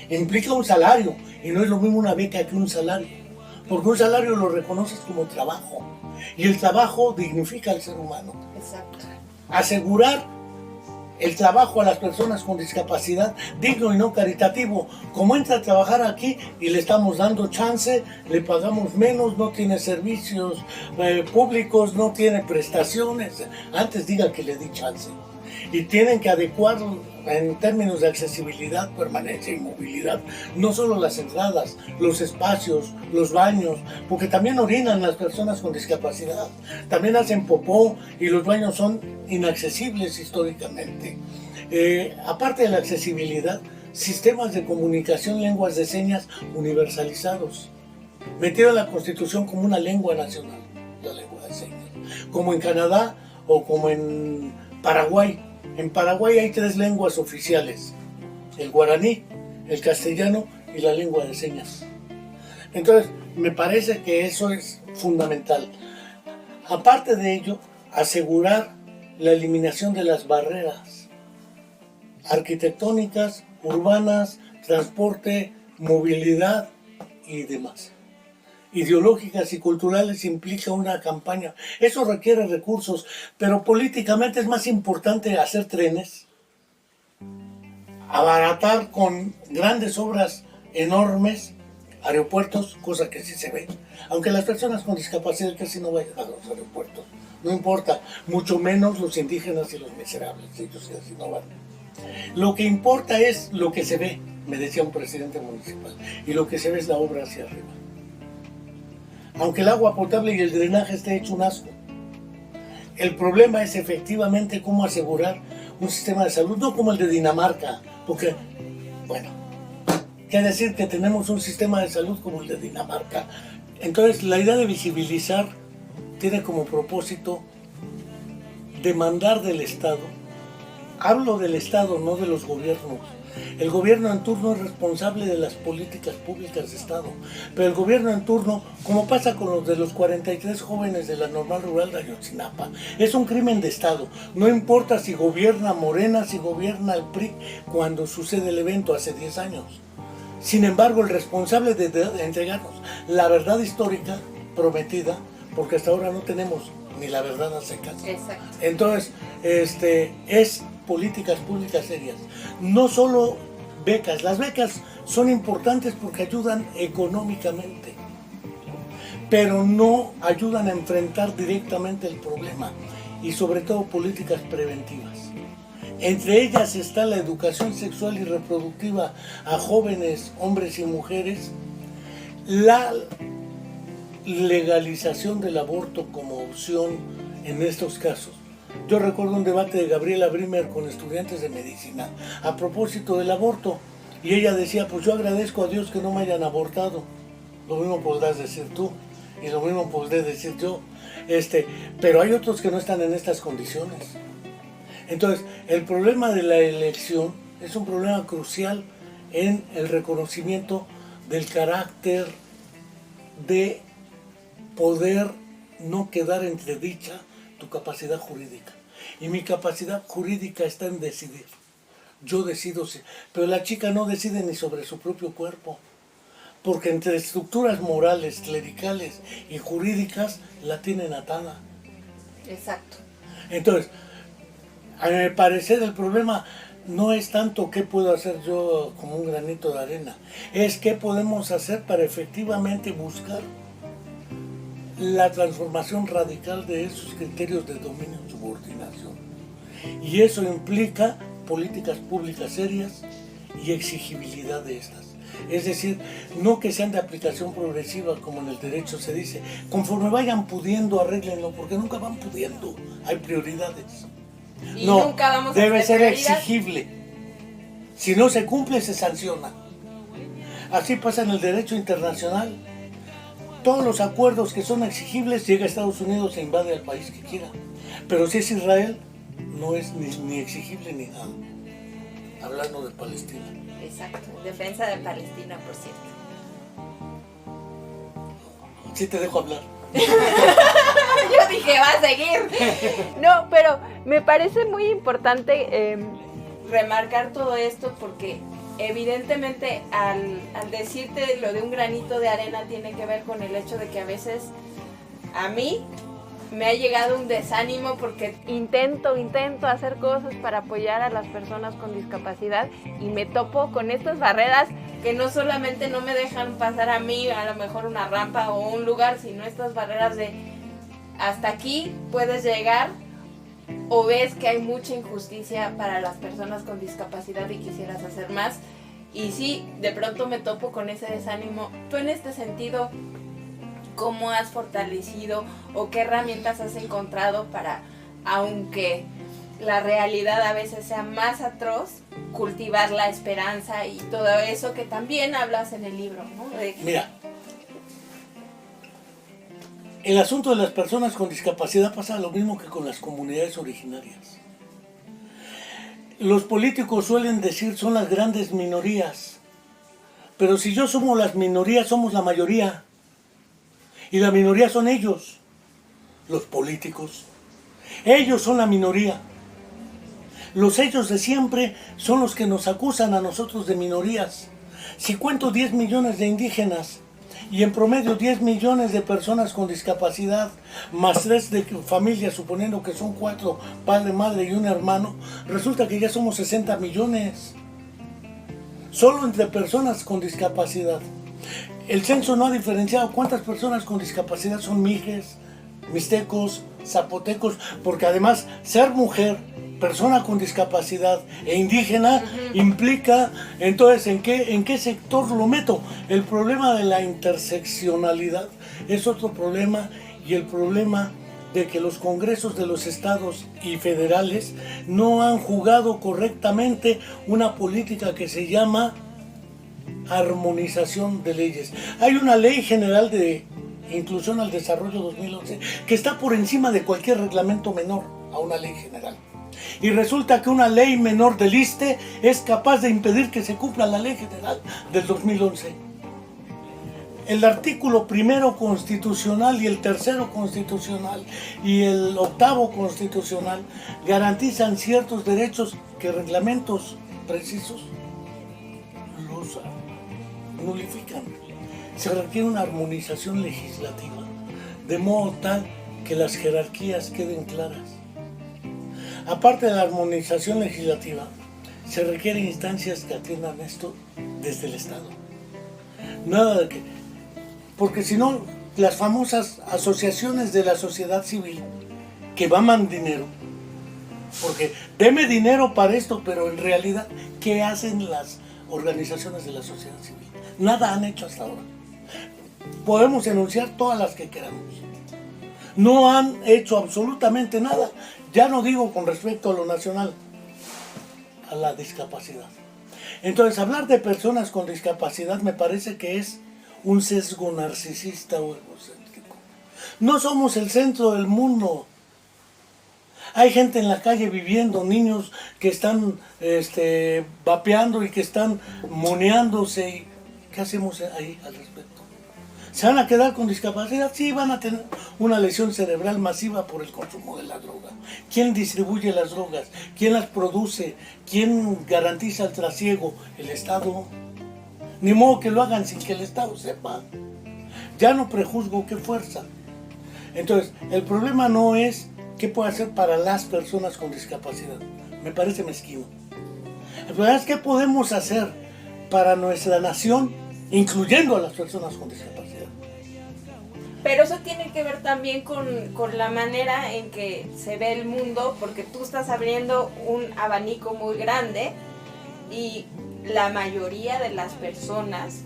implica un salario, y no es lo mismo una beca que un salario, porque un salario lo reconoces como trabajo, y el trabajo dignifica al ser humano. Exacto. Asegurar el trabajo a las personas con discapacidad digno y no caritativo, como entra a trabajar aquí y le estamos dando chance, le pagamos menos, no tiene servicios públicos, no tiene prestaciones, antes diga que le di chance. Y tienen que adecuarlo en términos de accesibilidad, permanencia y movilidad, no solo las entradas, los espacios, los baños, porque también orinan las personas con discapacidad, también hacen popó y los baños son inaccesibles históricamente. Aparte de la accesibilidad, sistemas de comunicación, lenguas de señas universalizados, metido en la Constitución como una lengua nacional, la lengua de señas, como en Canadá o como en Paraguay, En Paraguay hay 3 lenguas oficiales: el guaraní, el castellano y la lengua de señas. Entonces, me parece que eso es fundamental. Aparte de ello, asegurar la eliminación de las barreras arquitectónicas, urbanas, transporte, movilidad y demás. Ideológicas y culturales implica una campaña. Eso requiere recursos, pero políticamente es más importante hacer trenes, abaratar con grandes obras enormes, aeropuertos, cosa que sí se ve. Aunque las personas con discapacidad casi no vayan a los aeropuertos, no importa, mucho menos los indígenas y los miserables, ellos casi no van. Lo que importa es lo que se ve, me decía un presidente municipal, y lo que se ve es la obra hacia arriba. Aunque el agua potable y el drenaje esté hecho un asco, el problema es efectivamente cómo asegurar un sistema de salud, no como el de Dinamarca, porque, bueno, qué decir que tenemos un sistema de salud como el de Dinamarca. Entonces, la idea de visibilizar tiene como propósito demandar del Estado. Hablo del Estado, no de los gobiernos. El gobierno en turno es responsable de las políticas públicas de Estado, pero el gobierno en turno, como pasa con los de los 43 jóvenes de la Normal Rural de Ayotzinapa, es un crimen de Estado. No importa si gobierna Morena, si gobierna el PRI, cuando sucede el evento hace 10 años. Sin embargo, el responsable de entregarnos la verdad histórica prometida, porque hasta ahora no tenemos ni la verdad a secas. Exacto. Entonces, es políticas públicas serias. No solo becas. Las becas son importantes porque ayudan económicamente, pero no ayudan a enfrentar directamente el problema, y sobre todo políticas preventivas. Entre ellas está la educación sexual y reproductiva a jóvenes, hombres y mujeres, la legalización del aborto como opción en estos casos. Yo recuerdo un debate de Gabriela Brimer con estudiantes de medicina a propósito del aborto, y ella decía, pues yo agradezco a Dios que no me hayan abortado. Lo mismo podrás decir tú, y lo mismo podré decir yo, pero hay otros que no están en estas condiciones. Entonces, el problema de la elección es un problema crucial en el reconocimiento del carácter de poder no quedar entredicha tu capacidad jurídica. Y mi capacidad jurídica está en decidir. Yo decido, pero la chica no decide ni sobre su propio cuerpo, porque entre estructuras morales, clericales y jurídicas la tienen atada. Exacto. Entonces, a mi parecer el problema no es tanto qué puedo hacer yo como un granito de arena, es qué podemos hacer para efectivamente buscar la transformación radical de esos criterios de dominio y subordinación. Y eso implica políticas públicas serias y exigibilidad de estas. Es decir, no que sean de aplicación progresiva como en el derecho se dice, conforme vayan pudiendo arréglenlo, porque nunca van pudiendo, hay prioridades. Y no, nunca vamos a debe hacer ser prioridad. exigible. Si no se cumple, se sanciona. Así pasa en el derecho internacional. Todos los acuerdos que son exigibles, llega a Estados Unidos e invade al país que quiera. Pero si es Israel, no es ni exigible ni nada. Hablando de Palestina. Exacto, defensa de Palestina, por cierto. Sí te dejo hablar. Yo dije, va a seguir. No, pero me parece muy importante remarcar todo esto porque evidentemente al decirte lo de un granito de arena tiene que ver con el hecho de que a veces a mí me ha llegado un desánimo porque intento hacer cosas para apoyar a las personas con discapacidad y me topo con estas barreras que no solamente no me dejan pasar a mí a lo mejor una rampa o un lugar, sino estas barreras de hasta aquí puedes llegar, o ves que hay mucha injusticia para las personas con discapacidad y quisieras hacer más. Y sí, de pronto me topo con ese desánimo. Tú en este sentido, ¿cómo has fortalecido o qué herramientas has encontrado para, aunque la realidad a veces sea más atroz, cultivar la esperanza y todo eso que también hablas en el libro, ¿no? Mira, el asunto de las personas con discapacidad pasa lo mismo que con las comunidades originarias. los políticos suelen decir son las grandes minorías. Pero si yo somos las minorías, somos la mayoría. Y la minoría son ellos, los políticos. Ellos son la minoría. Los ellos de siempre son los que nos acusan a nosotros de minorías. Si cuento 10 millones de indígenas y en promedio 10 millones de personas con discapacidad, más 3 de familias, suponiendo que son 4, padre, madre y un hermano, resulta que ya somos 60 millones. Solo entre personas con discapacidad. El censo no ha diferenciado cuántas personas con discapacidad son mijes, mixtecos, zapotecos, porque además ser mujer, persona con discapacidad e indígena implica entonces en qué sector lo meto. El problema de la interseccionalidad es otro problema, y el problema de que los congresos de los estados y federales no han jugado correctamente una política que se llama armonización de leyes. Hay una ley general de inclusión al desarrollo 2011 que está por encima de cualquier reglamento menor a una ley general. Y resulta que una ley menor del ISSSTE es capaz de impedir que se cumpla la ley general del 2011. El artículo 1 constitucional y el 3 constitucional y el 8 constitucional garantizan ciertos derechos que reglamentos precisos los nulifican. Se requiere una armonización legislativa, de modo tal que las jerarquías queden claras. Aparte de la armonización legislativa, se requieren instancias que atiendan esto desde el Estado. Nada de que... Porque si no, las famosas asociaciones de la sociedad civil que maman dinero, porque deme dinero para esto, pero en realidad, ¿qué hacen las organizaciones de la sociedad civil? Nada han hecho hasta ahora. Podemos enunciar todas las que queramos. No han hecho absolutamente nada. Ya no digo con respecto a lo nacional, a la discapacidad. Entonces, hablar de personas con discapacidad me parece que es un sesgo narcisista o egocéntrico. No somos el centro del mundo. Hay gente en la calle viviendo, niños que están vapeando y que están moneándose. Y ¿qué hacemos ahí al respecto? ¿Se van a quedar con discapacidad? Sí, van a tener una lesión cerebral masiva por el consumo de la droga. ¿Quién distribuye las drogas? ¿Quién las produce? ¿Quién garantiza el trasiego? El Estado. Ni modo que lo hagan sin que el Estado sepa. Ya no prejuzgo qué fuerza. Entonces, el problema no es qué puede hacer para las personas con discapacidad. Me parece mezquino. El problema es qué podemos hacer para nuestra nación, incluyendo a las personas con discapacidad. Pero eso tiene que ver también con la manera en que se ve el mundo, porque tú estás abriendo un abanico muy grande y la mayoría de las personas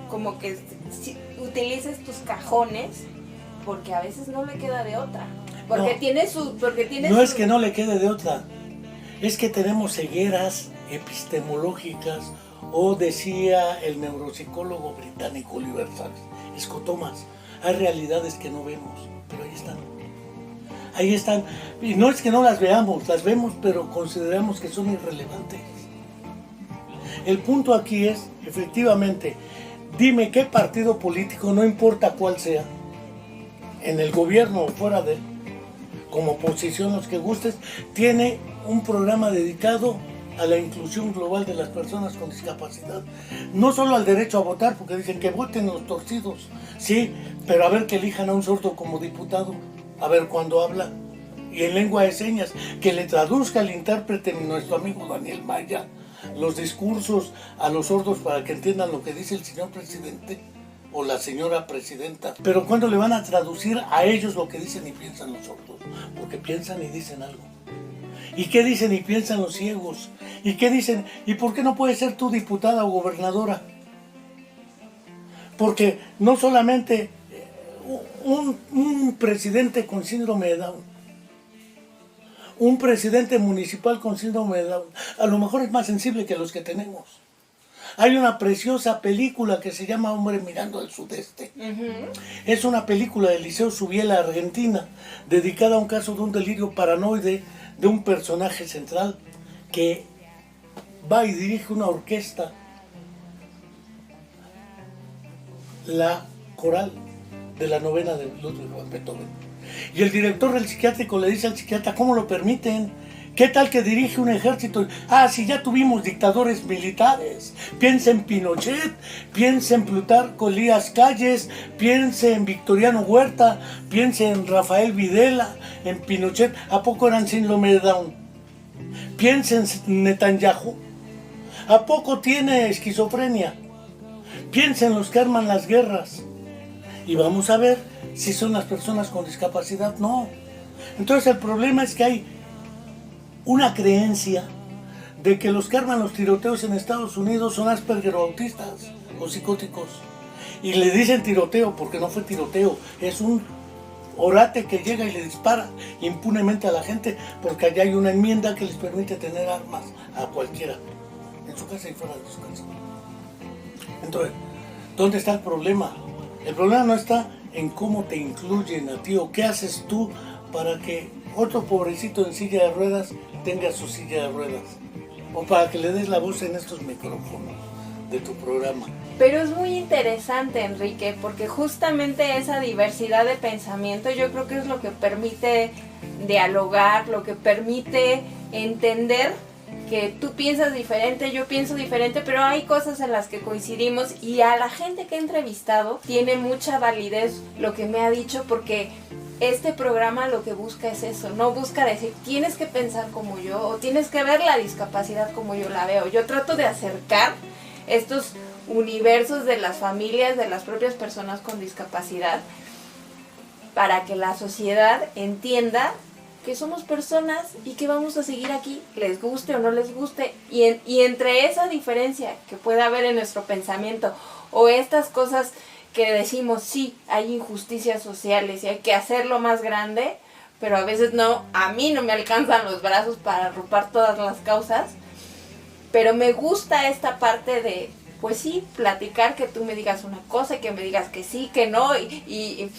como que utilices tus cajones porque a veces no le queda de otra. Porque no es que no le quede de otra, es que tenemos cegueras epistemológicas, o decía el neuropsicólogo británico Oliver Sacks, escotomas. Hay realidades que no vemos, pero ahí están. Ahí están. Y no es que no las veamos, las vemos, pero consideramos que son irrelevantes. El punto aquí es, efectivamente, dime qué partido político, no importa cuál sea, en el gobierno o fuera de él, como oposición, los que gustes, tiene un programa dedicado a la inclusión global de las personas con discapacidad. No solo al derecho a votar, porque dicen que voten los torcidos, sí, pero a ver que elijan a un sordo como diputado, a ver cuando habla, y en lengua de señas, que le traduzca el intérprete, nuestro amigo Daniel Maya, los discursos a los sordos para que entiendan lo que dice el señor presidente o la señora presidenta. Pero ¿cuándo le van a traducir a ellos lo que dicen y piensan los sordos? Porque piensan y dicen algo. ¿Y qué dicen y piensan los ciegos? ¿Y qué dicen? ¿Y por qué no puedes ser tú diputada o gobernadora? Porque no solamente un presidente con síndrome de Down, un presidente municipal con síndrome de Down, a lo mejor es más sensible que los que tenemos. Hay una preciosa película que se llama Hombre mirando al sudeste. Es una película de Liceo Subiela, Argentina, dedicada a un caso de un delirio paranoide de un personaje central que va y dirige una orquesta, la coral de la novena de Ludwig van Beethoven. Y el director del psiquiátrico le dice al psiquiatra, ¿cómo lo permiten? ¿Qué tal que dirige un ejército? Si ya tuvimos dictadores militares. Piensa en Pinochet, piensa en Plutarco Elías Calles, piensa en Victoriano Huerta, piensa en Rafael Videla, en Pinochet. ¿A poco eran síndrome de Down? Piensa en Netanyahu. ¿A poco tiene esquizofrenia? Piensa en los que arman las guerras. Y vamos a ver si son las personas con discapacidad. No. Entonces el problema es que hay una creencia de que los que arman los tiroteos en Estados Unidos son Asperger o autistas o psicóticos. Y le dicen tiroteo porque no fue tiroteo, es un orate que llega y le dispara impunemente a la gente porque allá hay una enmienda que les permite tener armas a cualquiera, en su casa y fuera de su casa. Entonces, ¿dónde está el problema? El problema no está en cómo te incluyen a ti o qué haces tú para que otro pobrecito en silla de ruedas tenga su silla de ruedas, o para que le des la voz en estos micrófonos de tu programa. Pero es muy interesante, Enrique, porque justamente esa diversidad de pensamiento yo creo que es lo que permite dialogar, lo que permite entender que tú piensas diferente, yo pienso diferente, pero hay cosas en las que coincidimos, y a la gente que he entrevistado tiene mucha validez lo que me ha dicho, porque este programa lo que busca es eso, no busca decir tienes que pensar como yo o tienes que ver la discapacidad como yo la veo. Yo trato de acercar estos universos de las familias, de las propias personas con discapacidad, para que la sociedad entienda que somos personas y que vamos a seguir aquí, les guste o no les guste, y entre esa diferencia que puede haber en nuestro pensamiento o estas cosas que decimos, sí, hay injusticias sociales y hay que hacerlo más grande, pero a veces no, a mí no me alcanzan los brazos para agrupar todas las causas, pero me gusta esta parte de, pues sí, platicar, que tú me digas una cosa y que me digas que sí, que no, y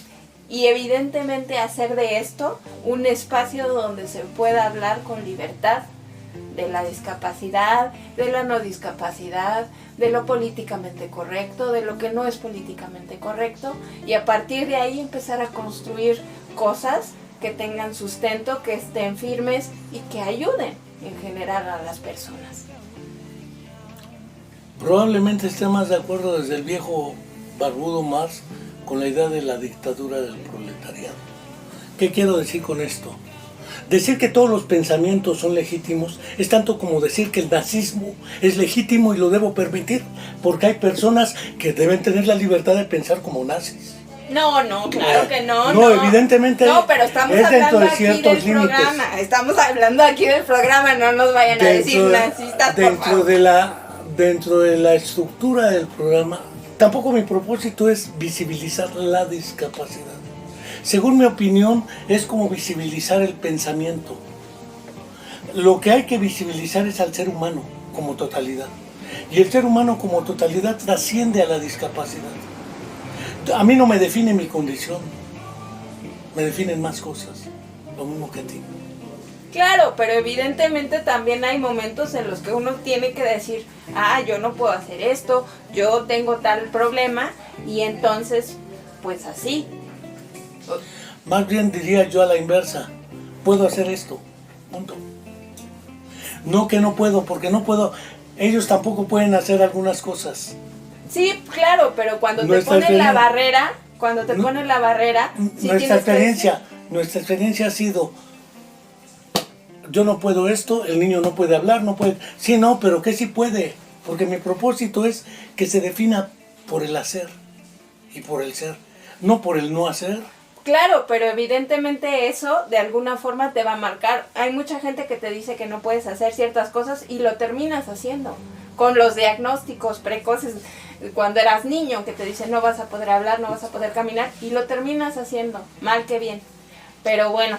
evidentemente hacer de esto un espacio donde se pueda hablar con libertad de la discapacidad, de la no discapacidad, de lo políticamente correcto, de lo que no es políticamente correcto, y a partir de ahí empezar a construir cosas que tengan sustento, que estén firmes y que ayuden en general a las personas. Probablemente esté más de acuerdo desde el viejo barbudo Marx con la idea de la dictadura del proletariado. ¿Qué quiero decir con esto? Decir que todos los pensamientos son legítimos es tanto como decir que el nazismo es legítimo y lo debo permitir, porque hay personas que deben tener la libertad de pensar como nazis. No, claro que no. No, evidentemente no, pero estamos es hablando dentro de aquí ciertos del límites. programa. Estamos hablando aquí del programa, no nos vayan a decir nazistas, por favor. Dentro de la estructura del programa, tampoco mi propósito es visibilizar la discapacidad. Según mi opinión, es como visibilizar el pensamiento. Lo que hay que visibilizar es al ser humano como totalidad. Y el ser humano como totalidad trasciende a la discapacidad. A mí no me define mi condición, me definen más cosas, lo mismo que a ti. Claro, pero evidentemente también hay momentos en los que uno tiene que decir, yo no puedo hacer esto, yo tengo tal problema, y entonces, pues así. Más bien diría yo a la inversa, puedo hacer esto, punto. No que no puedo, porque no puedo, ellos tampoco pueden hacer algunas cosas. Sí, claro, pero cuando te ponen la barrera, sí nuestra experiencia ha sido, yo no puedo esto, el niño no puede hablar, no puede, sí, no, pero que sí puede, porque mi propósito es que se defina por el hacer y por el ser, no por el no hacer. Claro, pero evidentemente eso de alguna forma te va a marcar. Hay mucha gente que te dice que no puedes hacer ciertas cosas y lo terminas haciendo. Con los diagnósticos precoces, cuando eras niño, que te dicen no vas a poder hablar, no vas a poder caminar, y lo terminas haciendo, mal que bien. Pero bueno,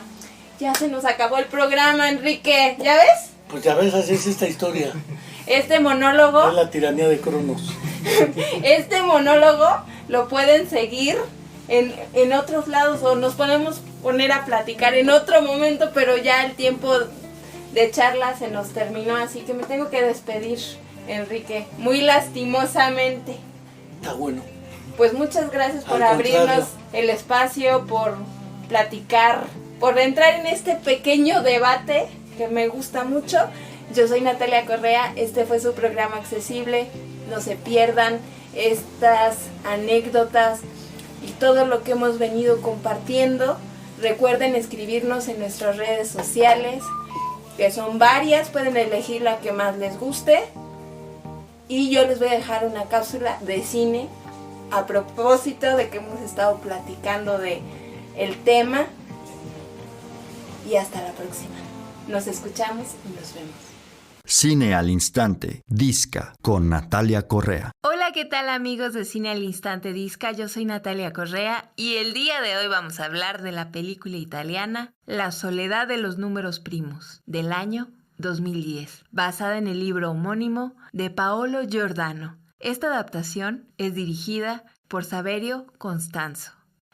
ya se nos acabó el programa, Enrique, ¿ya ves? Pues ya ves, así es esta historia. Este monólogo... Es la tiranía de Cronos. Este monólogo lo pueden seguir en otros lados, o nos podemos poner a platicar en otro momento, pero ya el tiempo de charla se nos terminó, así que me tengo que despedir, Enrique, muy lastimosamente. Está bueno. Pues muchas gracias por Al abrirnos contrario. el espacio, por platicar, por entrar en este pequeño debate que me gusta mucho. Yo soy Natalia Correa, este fue su programa Accesible. No se pierdan estas anécdotas y todo lo que hemos venido compartiendo. Recuerden escribirnos en nuestras redes sociales, que son varias, pueden elegir la que más les guste. Y yo les voy a dejar una cápsula de cine a propósito de que hemos estado platicando de el tema. Y hasta la próxima. Nos escuchamos y nos vemos. Cine al Instante, Disca, con Natalia Correa. Hola, ¿qué tal amigos de Cine al Instante Disca? Yo soy Natalia Correa y el día de hoy vamos a hablar de la película italiana La soledad de los números primos, del año 2010, basada en el libro homónimo de Paolo Giordano. Esta adaptación es dirigida por Saverio Costanzo.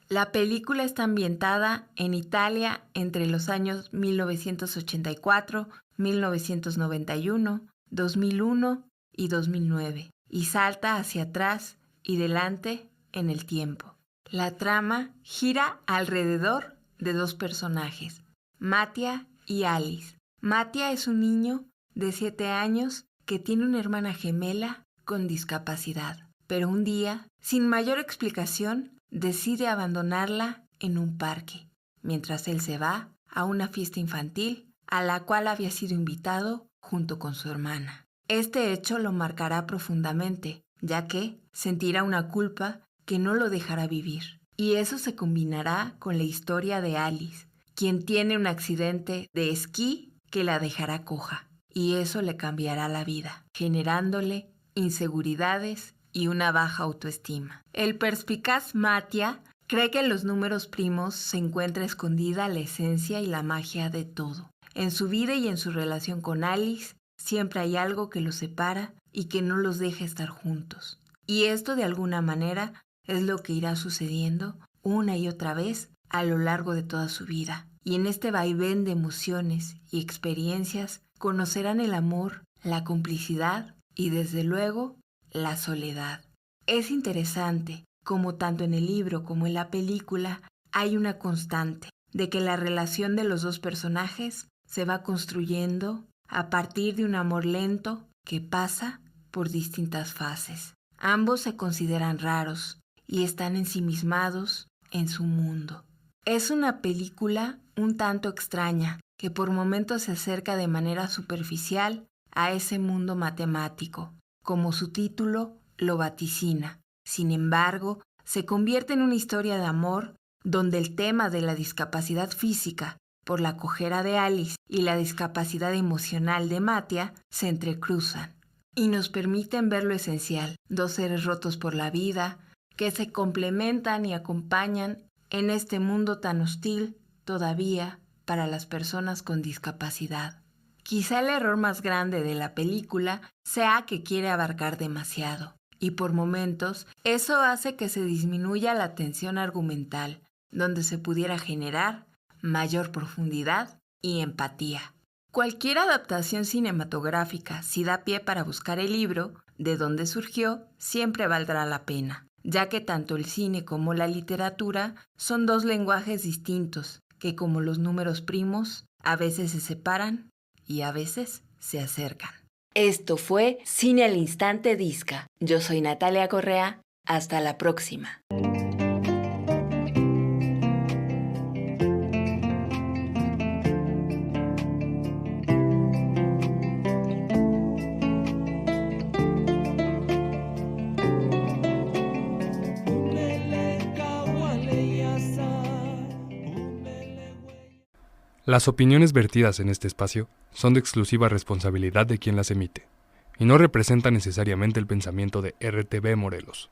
La película está ambientada en Italia entre los años 1984, 1991, 2001 y 2009, y salta hacia atrás y delante en el tiempo. La trama gira alrededor de dos personajes, Mattia y Alice. Mattia es un niño de 7 años que tiene una hermana gemela con discapacidad, pero un día, sin mayor explicación, decide abandonarla en un parque, mientras él se va a una fiesta infantil a la cual había sido invitado junto con su hermana. Este hecho lo marcará profundamente, ya que sentirá una culpa que no lo dejará vivir. Y eso se combinará con la historia de Alice, quien tiene un accidente de esquí que la dejará coja, y eso le cambiará la vida, generándole inseguridades y una baja autoestima. El perspicaz Mattia cree que en los números primos se encuentra escondida la esencia y la magia de todo. En su vida y en su relación con Alice, siempre hay algo que los separa y que no los deja estar juntos. Y esto de alguna manera es lo que irá sucediendo una y otra vez a lo largo de toda su vida. Y en este vaivén de emociones y experiencias conocerán el amor, la complicidad y desde luego la soledad. Es interesante como tanto en el libro como en la película hay una constante de que la relación de los dos personajes se va construyendo a partir de un amor lento que pasa por distintas fases. Ambos se consideran raros y están ensimismados en su mundo. Es una película un tanto extraña que por momentos se acerca de manera superficial a ese mundo matemático, como su título lo vaticina. Sin embargo, se convierte en una historia de amor donde el tema de la discapacidad física por la cojera de Alice y la discapacidad emocional de Mattia se entrecruzan y nos permiten ver lo esencial, dos seres rotos por la vida que se complementan y acompañan en este mundo tan hostil todavía para las personas con discapacidad. Quizá el error más grande de la película sea que quiere abarcar demasiado, y por momentos eso hace que se disminuya la tensión argumental, donde se pudiera generar mayor profundidad y empatía. Cualquier adaptación cinematográfica, si da pie para buscar el libro de donde surgió, siempre valdrá la pena, ya que tanto el cine como la literatura son dos lenguajes distintos, que como los números primos, a veces se separan y a veces se acercan. Esto fue Cine al Instante Disca. Yo soy Natalia Correa. Hasta la próxima. Las opiniones vertidas en este espacio son de exclusiva responsabilidad de quien las emite y no representan necesariamente el pensamiento de RTV Morelos.